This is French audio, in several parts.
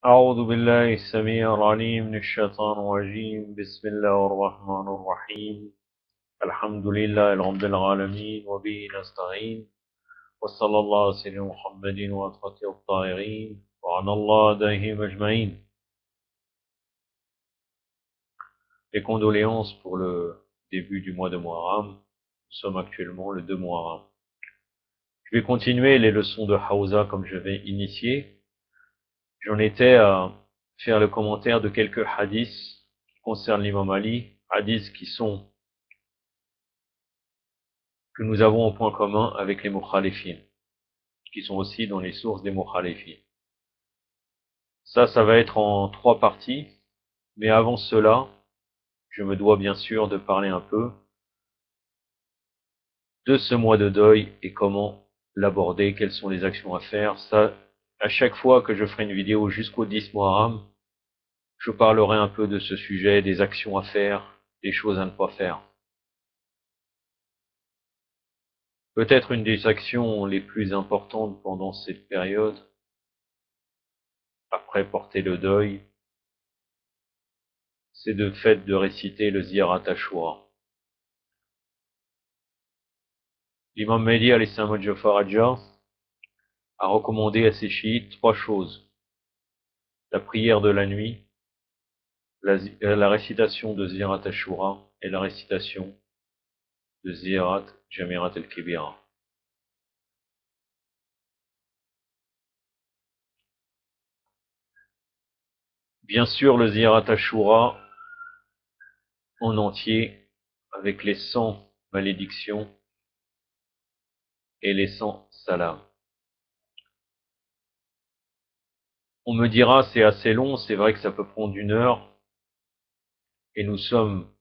أعوذ بالله السميع العليم من الشيطان الرجيم بسم الله الرحمن الرحيم الحمد لله رب العالمين وبه نستعين وصلى الله على سيدنا محمد وأطهر الطاهرين وعلى الله دائهم أجمعين. Les condoléances pour le début du mois de Muharram. Nous sommes actuellement le 2 Muharram. Je vais continuer les leçons de Hawza comme je vais initier. J'en étais à faire le commentaire de quelques hadiths qui concernent l'imam Ali, hadiths que nous avons en point commun avec les mukhalifin, qui sont aussi dans les sources des mukhalifin. Ça va être en 3 parties, mais avant cela, je me dois bien sûr de parler un peu de ce mois de deuil et comment l'aborder, quelles sont les actions à faire. Ça, à chaque fois que je ferai une vidéo jusqu'au 10 Muharram, je parlerai un peu de ce sujet, des actions à faire, des choses à ne pas faire. Peut-être une des actions les plus importantes pendant cette période, après porter le deuil, c'est le fait de réciter le Ziyarat Ashura. L'imam Mehdi al-Islam al-Jafar a recommandé à ses chiites 3 choses. La prière de la nuit, la récitation de Ziyarat Ashura et la récitation de Ziyarat Jamirat al-Kibira. Bien sûr, le Ziyarat Ashura en entier, avec les 100 malédictions et les 100 salams. On me dira c'est assez long, c'est vrai que ça peut prendre 1 heure, et nous sommes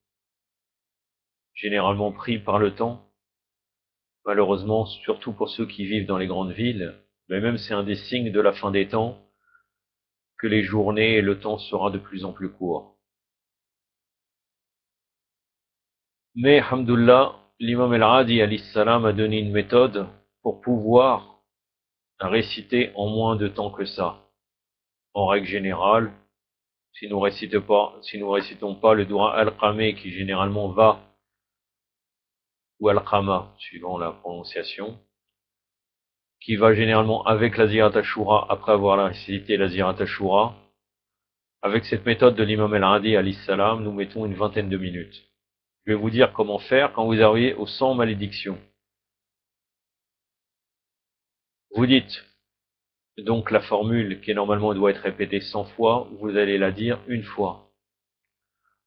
généralement pris par le temps. Malheureusement, surtout pour ceux qui vivent dans les grandes villes, mais même c'est un des signes de la fin des temps, que les journées et le temps sera de plus en plus court. Mais, alhamdoulilah, l'imam al-Hadi alayhi salam a donné une méthode pour pouvoir réciter en moins de temps que ça. En règle générale, si nous récitons pas le dua al-Qameh qui généralement va, ou al-Qama, suivant la prononciation, qui va généralement avec la Ziyarat Ashura après avoir récité la Ziyarat Ashura, avec cette méthode de l'imam al-Hadi alayhi salam, nous mettons une 20aine de minutes. Je vais vous dire comment faire quand vous arrivez aux 100 malédictions. Vous dites donc la formule qui normalement doit être répétée 100 fois, vous allez la dire une fois.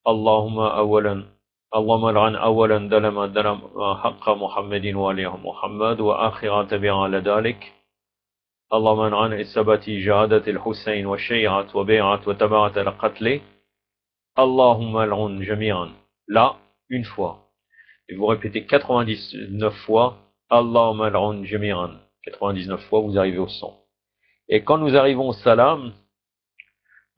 Allahumma awalan, Allahumma al'an awalan dalama dalam haqqa Muhammadin wa alihi Muhammad wa akhira tabi'a ala dalik. Allahumma al'an isabati jahadat al-Hussein wa shay'at wa bay'at wa tabarat al-qatli. Allahumma al'un jami'an. Là, une fois. Et vous répétez 99 fois Allahumma al'un jami'an. 99 fois, vous arrivez au 100. Et quand nous arrivons au salam,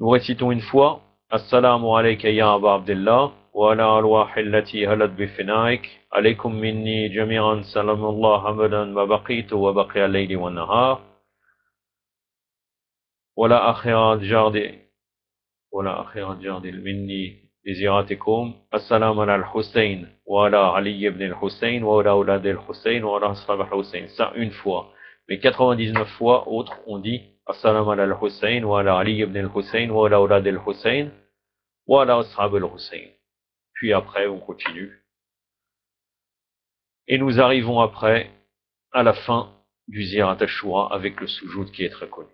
nous récitons une fois Assalamu alayka ya Aba Abdullah wa ala al-wahi allati halat bi finaik alaykum minni jami'an salamullah hamadan ma baqitu wa baqiya al-layli wa nahar wa la akhirat jardi minni بزيارتكم السلام على الحسين وعلى علي بن الحسين وعلى أولاد الحسين وعلى أصحاب الحسين. Ça une fois. Mais 99 fois, autres, on dit السلام على الحسين وعلى علي بن الحسين وعلى أولاد الحسين وعلى أصحاب الحسين. Puis après, on continue. Et nous arrivons après à la fin du Ziyarat Ashura avec le sujoud qui est très connu.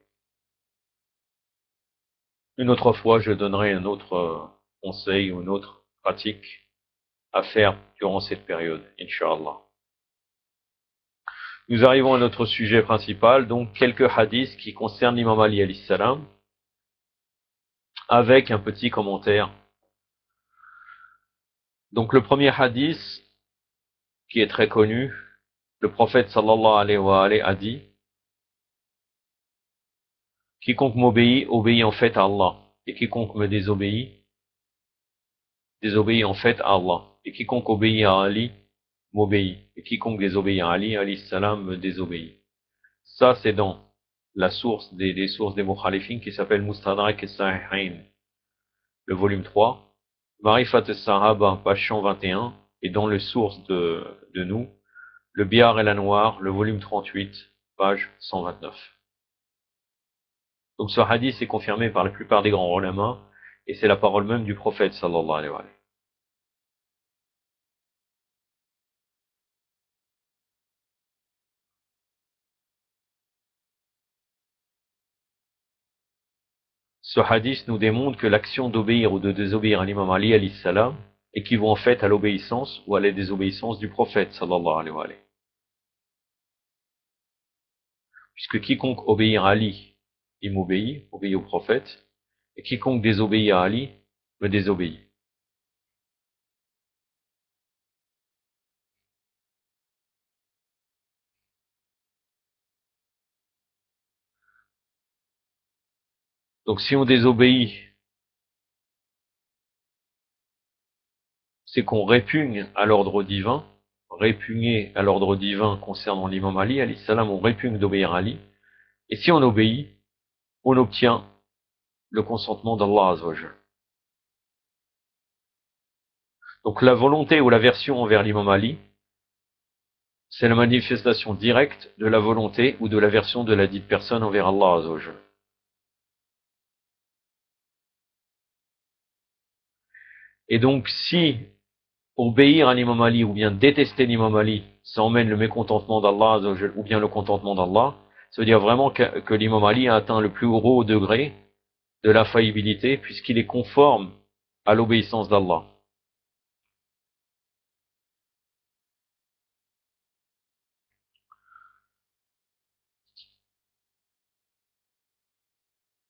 Une autre fois, je donnerai un autre conseil ou une autre pratique à faire durant cette période, Inch'Allah. Nous arrivons à notre sujet principal, donc quelques hadiths qui concernent l'imam Ali alayhi salam, avec un petit commentaire. Donc le premier hadith, qui est très connu, le prophète sallallahu alayhi wa alayhi a dit, quiconque m'obéit, obéit en fait à Allah, et quiconque me désobéit, désobéit en fait à Allah, et quiconque obéit à Ali, m'obéit, et quiconque désobéit à Ali, alayhi salam, me désobéit. Ça, c'est dans la source des sources des Mukhalifin qui s'appelle Mustadrak al-Sahihain, le volume 3, Marifat al-Sahaba, page 121, et dans les sources de nous, le Bihar el-Anwar, le volume 38, page 129. Donc ce hadith est confirmé par la plupart des grands ulama, et c'est la parole même du prophète sallallahu alayhi wa sallam. Ce hadith nous démontre que l'action d'obéir ou de désobéir à l'imam Ali alayhi salam équivaut en fait à l'obéissance ou à la désobéissance du prophète sallallahu alayhi wa sallam. Puisque quiconque obéit à Ali, il m'obéit, obéit au prophète, et quiconque désobéit à Ali, me désobéit. Donc si on désobéit, c'est qu'on répugne à l'ordre divin, répugner à l'ordre divin concernant l'imam Ali, alayhi salam, on répugne d'obéir à Ali, et si on obéit, on obtient le consentement d'Allah azza wa jalla. Donc la volonté ou l'aversion envers l'imam Ali, c'est la manifestation directe de la volonté ou de l'aversion de la dite personne envers Allah azza wa jalla. Et donc si obéir à l'imam Ali ou bien détester l'imam Ali, ça emmène le mécontentement d'Allah azza wa jalla, ou bien le contentement d'Allah, ça veut dire vraiment que l'imam Ali a atteint le plus haut degré de la faillibilité puisqu'il est conforme à l'obéissance d'Allah.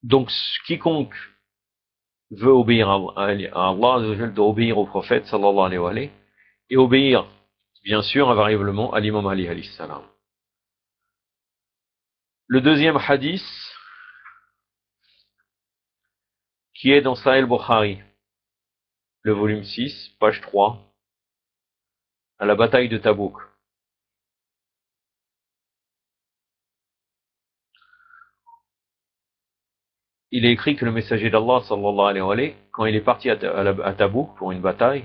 Donc quiconque veut obéir à Allah doit obéir au prophète sallallahu alayhi wa sallam et obéir bien sûr invariablement à l'imam Ali alayhi salam. Le deuxième hadith qui est dans Sahih al-Bukhari, le volume 6, page 3, à la bataille de Tabouk. Il est écrit que le messager d'Allah sallallahu alayhi wa sallam, quand il est parti à Tabouk pour une bataille,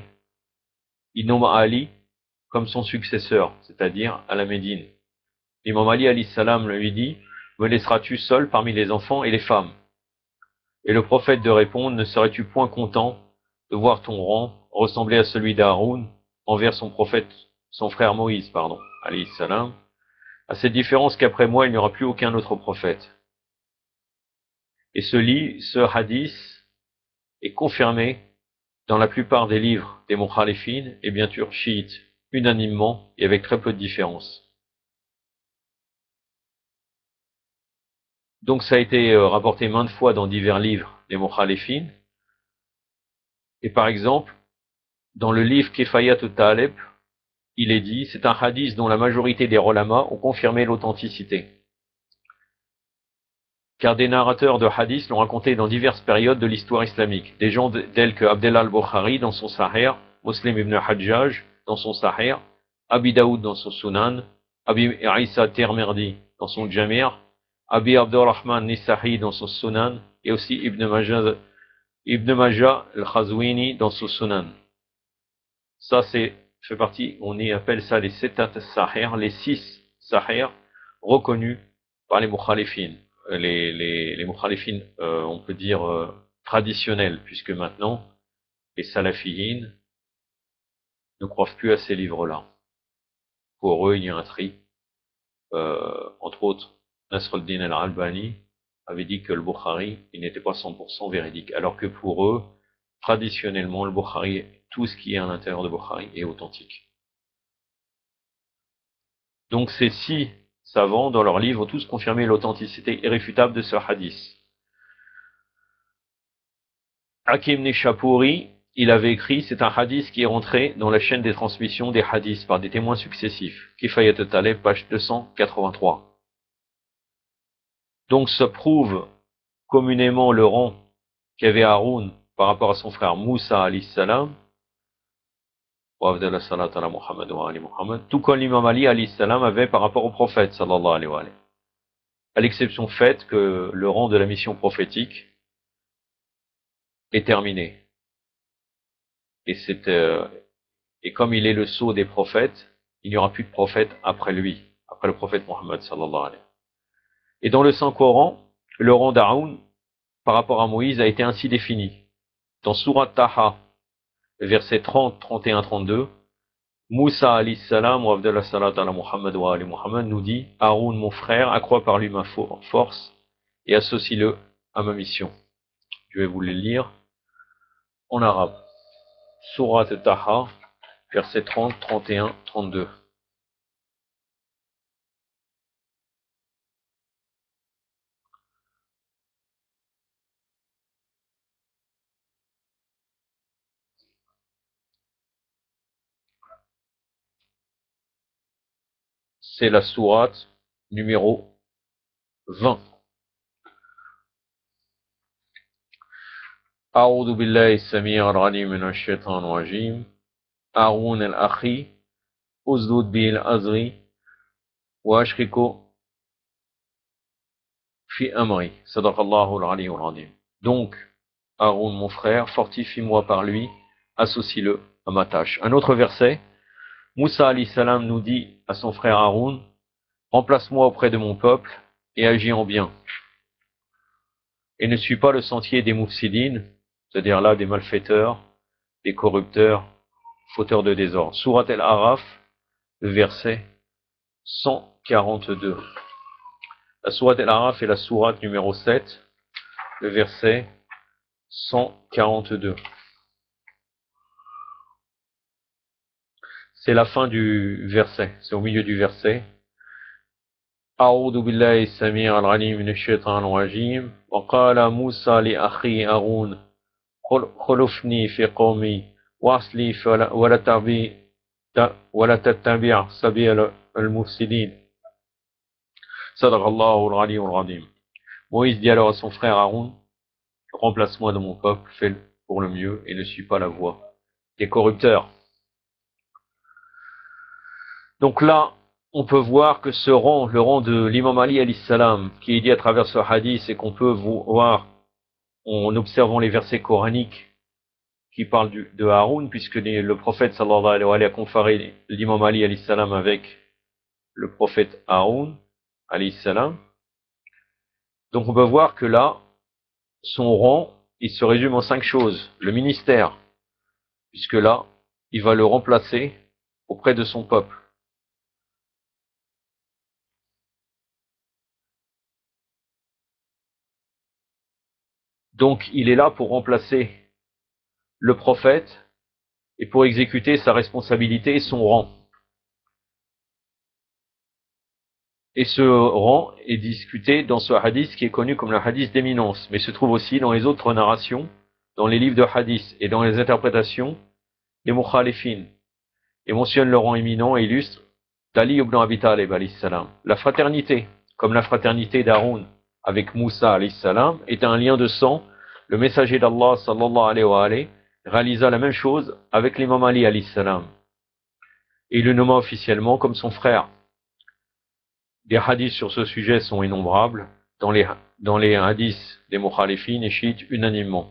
il nomma Ali comme son successeur, c'est-à-dire à la Médine. L'imam Ali alayhi salam lui dit: me laisseras-tu seul parmi les enfants et les femmes? Et le prophète de répondre: ne serais-tu point content de voir ton rang ressembler à celui d'Haroun envers son prophète, son frère Moïse, pardon, alayhi salam, à cette différence qu'après moi il n'y aura plus aucun autre prophète. Et ce hadith est confirmé dans la plupart des livres des Mukhalifin et bien sûr chiites, unanimement et avec très peu de différence. Donc ça a été rapporté maintes fois dans divers livres des Mukhalifin. Et par exemple, dans le livre Kifayat al-Talib, il est dit, c'est un hadith dont la majorité des ulama ont confirmé l'authenticité. Car des narrateurs de hadith l'ont raconté dans diverses périodes de l'histoire islamique. Des gens tels que Abdullah al-Bukhari dans son Sahih, Muslim ibn Hajjaj dans son Sahih, Abi Daoud dans son Sunan, Abi Isa Tirmidhi dans son Jamir, Abi Abdurrahman Nisahi dans son Sunan, et aussi Ibn Majah al-Khazwini dans son Sunan. Ça fait partie, on y appelle ça les Setat Sahih, les 6 Sahih reconnus par les Mukhalifin. Les Mukhalifin, on peut dire traditionnels, puisque maintenant, les Salafiyin ne croient plus à ces livres-là. Pour eux, il y a un tri. Entre autres, Nasr al-Din al-Albani avait dit que le Bukhari, il n'était pas 100% véridique, alors que pour eux, traditionnellement, le Bukhari, tout ce qui est à l'intérieur de Bukhari est authentique. Donc ces 6 savants, dans leurs livres, ont tous confirmé l'authenticité irréfutable de ce hadith. Hakim Nishapouri, il avait écrit, c'est un hadith qui est rentré dans la chaîne des transmissions des hadiths par des témoins successifs. Kifayat al-Talib, page 283. Donc ça prouve communément le rang qu'avait Haroun par rapport à son frère Moussa alayhi salam, tout comme l'imam Ali alayhi salam avait par rapport au prophète sallallahu alayhi wa sallam. à l'exception faite que le rang de la mission prophétique est terminé. Et, et comme il est le sceau des prophètes, il n'y aura plus de prophète après lui, après le prophète Mohammed sallallahu alayhi. Et dans le Saint-Coran, le rang d'Haroun par rapport à Moïse a été ainsi défini. Dans Surat Taha, versets 30, 31, 32, Moussa alayhi salam wa abdallah salat ala Muhammad wa ali Muhammad nous dit Haroun mon frère, accroît par lui ma force et associe-le à ma mission. Je vais vous les lire en arabe. Surat Taha, versets 30, 31, 32. C'est la sourate numéro 20. أعوذ بالله السميع العليم من الشيطان الرجيم هارون الأخي أسدد به الأزري وأشركه في أمري صدق الله العلي العظيم. Donc, Haroun mon frère, fortifie-moi par lui, associe-le à ma tâche. Un autre verset, Moussa alayhi salam nous dit à son frère Haroun, remplace-moi auprès de mon peuple et agis en bien. Et ne suis pas le sentier des moufsidines, c'est-à-dire là des malfaiteurs, des corrupteurs, fauteurs de désordre. Surat al-Araf, verset 142. La Surat al-Araf est la sourate numéro 7, le verset 142. C'est la fin du verset, c'est au milieu du verset. أعوذ بالله السميع العليم من الشيطان الرجيم وقال موسى لأخي هارون خلفني في قومي واصلي ولا تتبع سبيل المفسدين صدق الله العلي العظيم. Moïse dit alors à son frère Haroun, remplace-moi dans mon peuple, fais pour le mieux et ne suis pas la voie des corrupteurs. Donc là, on peut voir que ce rang, le rang de l'imam Ali alayhi salam, qui est dit à travers ce hadith et qu'on peut voir en observant les versets coraniques qui parlent de Haroun, puisque le prophète sallallahu alayhi wa sallam a comparé l'imam Ali alayhi salam avec le prophète Haroun alayhi salam. Donc on peut voir que là, son rang, il se résume en 5 choses. Le ministère, puisque là, il va le remplacer auprès de son peuple. Donc il est là pour remplacer le prophète et pour exécuter sa responsabilité et son rang. Et ce rang est discuté dans ce hadith qui est connu comme le hadith d'éminence, mais se trouve aussi dans les autres narrations, dans les livres de hadith et dans les interprétations des mukhalifin, et mentionne le rang éminent et illustre d'Ali ibn Abi Talib alayhi salam. La fraternité, comme la fraternité d'Haroun avec Moussa alayhi salam, est un lien de sang. Le messager d'Allah sallallahu alayhi wa alayhi réalisa la même chose avec l'imam Ali alayhi salam. Et il le nomma officiellement comme son frère. Des hadiths sur ce sujet sont innombrables dans les hadiths des mukhalifin et chiites unanimement.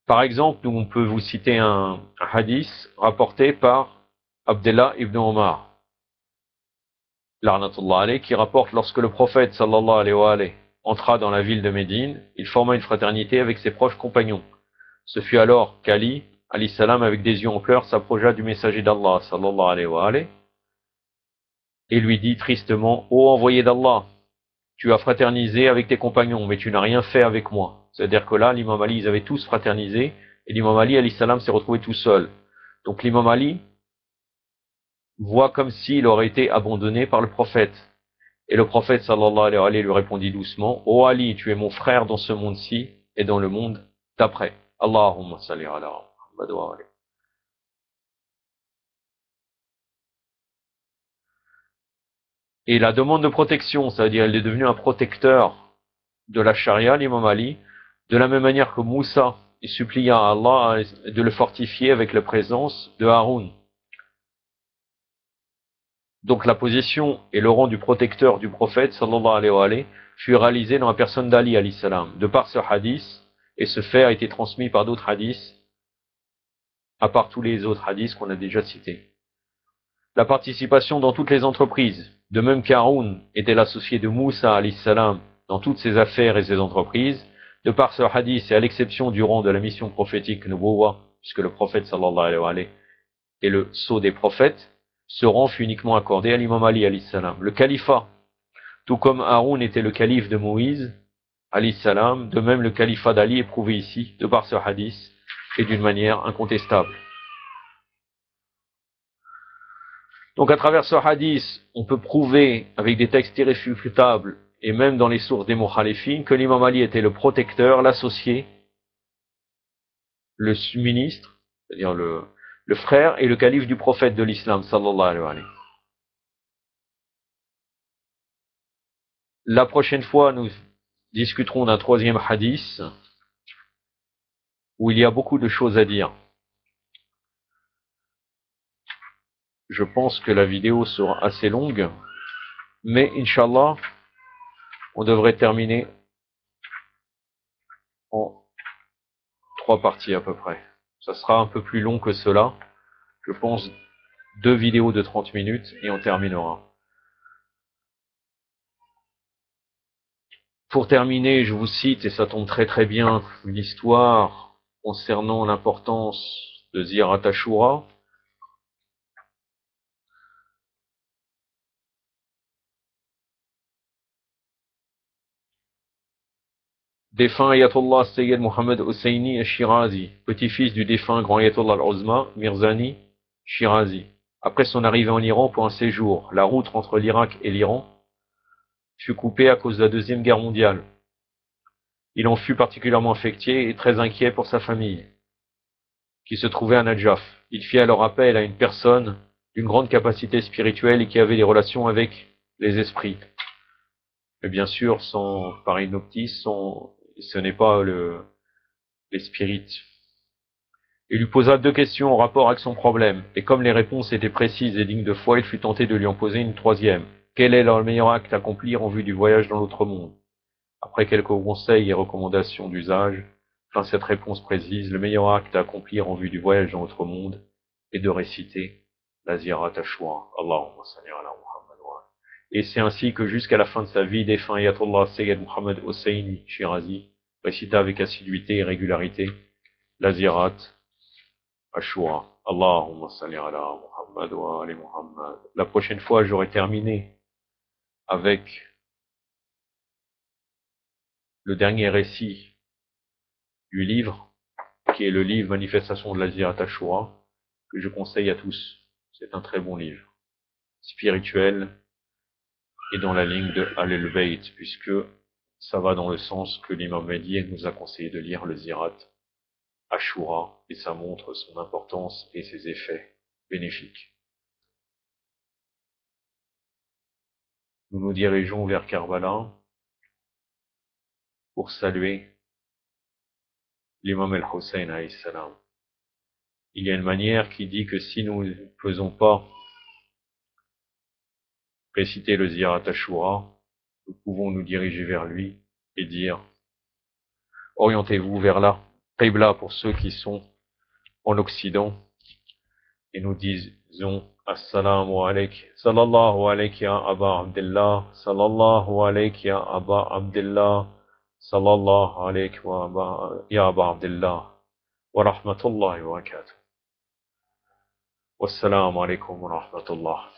Par exemple, on peut vous citer un hadith rapporté par Abdullah ibn Omar, l'arnatullah alayh, qui rapporte lorsque le prophète sallallahu alayhi wa alayhi entra dans la ville de Médine, il forma une fraternité avec ses proches compagnons. Ce fut alors qu'Ali, alayhi salam, avec des yeux en pleurs, s'approcha du messager d'Allah sallallahu alayhi wa alayhi et lui dit tristement, ô envoyé d'Allah, tu as fraternisé avec tes compagnons, mais tu n'as rien fait avec moi. C'est-à-dire que là, l'imam Ali, ils avaient tous fraternisé, et l'imam Ali, alayhi salam, s'est retrouvé tout seul. Donc l'imam Ali voit comme s'il aurait été abandonné par le prophète. Et le prophète, sallallahu alayhi wa alayhi, lui répondit doucement, ô Ali, tu es mon frère dans ce monde-ci, et dans le monde d'après. Allahumma salli ala Muhammad wa alayhi. Et la demande de protection, c'est-à-dire il est devenu un protecteur de la charia, l'imam Ali, de la même manière que Moussa, il supplia à Allah de le fortifier avec la présence de Haroun. Donc la position et le rang du protecteur du prophète, sallallahu alayhi wa alayhi, fut réalisé dans la personne d'Ali alayhi salam. De par ce hadith, et ce fait a été transmis par d'autres hadiths, à part tous les autres hadiths qu'on a déjà cités. La participation dans toutes les entreprises, de même qu'Haroun était l'associé de Moussa alayhi salam dans toutes ses affaires et ses entreprises, de par ce hadith et à l'exception du rang de la mission prophétique Nubuwa, puisque le prophète sallallahu alayhi wa alayhi est le sceau des prophètes, ce rang fut uniquement accordé à l'imam Ali alayhi salam. Le califat, tout comme Haroun était le calife de Moïse alayhi salam, de même le califat d'Ali est prouvé ici, de par ce hadith, et d'une manière incontestable. Donc à travers ce hadith, on peut prouver avec des textes irréfutables et même dans les sources des Mukhalifin que l'imam Ali était le protecteur, l'associé, le ministre, c'est-à-dire le frère et le calife du prophète de l'islam, sallallahu alayhi wa sallam. La prochaine fois, nous discuterons d'un troisième hadith où il y a beaucoup de choses à dire. Je pense que la vidéo sera assez longue, mais Inch'Allah, on devrait terminer en 3 parties à peu près. Ça sera un peu plus long que cela. Je pense 2 vidéos de 30 minutes et on terminera. Pour terminer, je vous cite, et ça tombe très très bien, une histoire concernant l'importance de Ziyarat Ashura. Défunt Ayatollah Sayyid Mohammed Hosseini Shirazi, petit-fils du défunt grand Ayatollah al-Uzma Mirzani Shirazi. Après son arrivée en Iran pour un séjour, la route entre l'Irak et l'Iran fut coupée à cause de la Deuxième Guerre mondiale. Il en fut particulièrement affecté et très inquiet pour sa famille, qui se trouvait à Najaf. Il fit alors appel à une personne d'une grande capacité spirituelle et qui avait des relations avec les esprits. Mais bien sûr, sans pareil noctis, ce n'est pas les spirites. Il lui posa 2 questions en rapport avec son problème, et comme les réponses étaient précises et dignes de foi, il fut tenté de lui en poser une 3e. Quel est le meilleur acte à accomplir en vue du voyage dans l'autre monde? Après quelques conseils et recommandations d'usage, enfin cette réponse précise, le meilleur acte à accomplir en vue du voyage dans l'autre monde est de réciter la Ziyarat Ashura. Allahumma salli ala Muhammad wa ala. Et c'est ainsi que jusqu'à la fin de sa vie, défunt Ayatollah Sayyid Mohammed Hosseini Shirazi récita avec assiduité et régularité la Ziyarat Ashura. Allahumma salli ala Muhammad wa ala Muhammad. La prochaine fois, j'aurai terminé avec le dernier récit du livre, qui est le livre Manifestation de la Ziyarat Ashura, que je conseille à tous. C'est un très bon livre, spirituel, et dans la ligne de Ahlul Bayt, puisque ça va dans le sens que l'imam Mahdi nous a conseillé de lire le Ziyarat Ashura, et ça montre son importance et ses effets bénéfiques. Nous nous dirigeons vers Karbala pour saluer l'imam al-Hussein alayhi salam. Il y a une manière qui dit que si nous ne faisons pas réciter le Ziyarat Ashura, nous pouvons nous diriger vers lui et dire orientez-vous vers là, Qibla pour ceux qui sont en Occident, et nous disons Assalamu alayk, sallallahu alayk ya Aba Abdullah, sallallahu alayk ya Aba Abdullah, sallallahu alayk ya Aba Abdullah, wa rahmatullahi wa barakatuh. Wassalamu alaykum wa rahmatullah.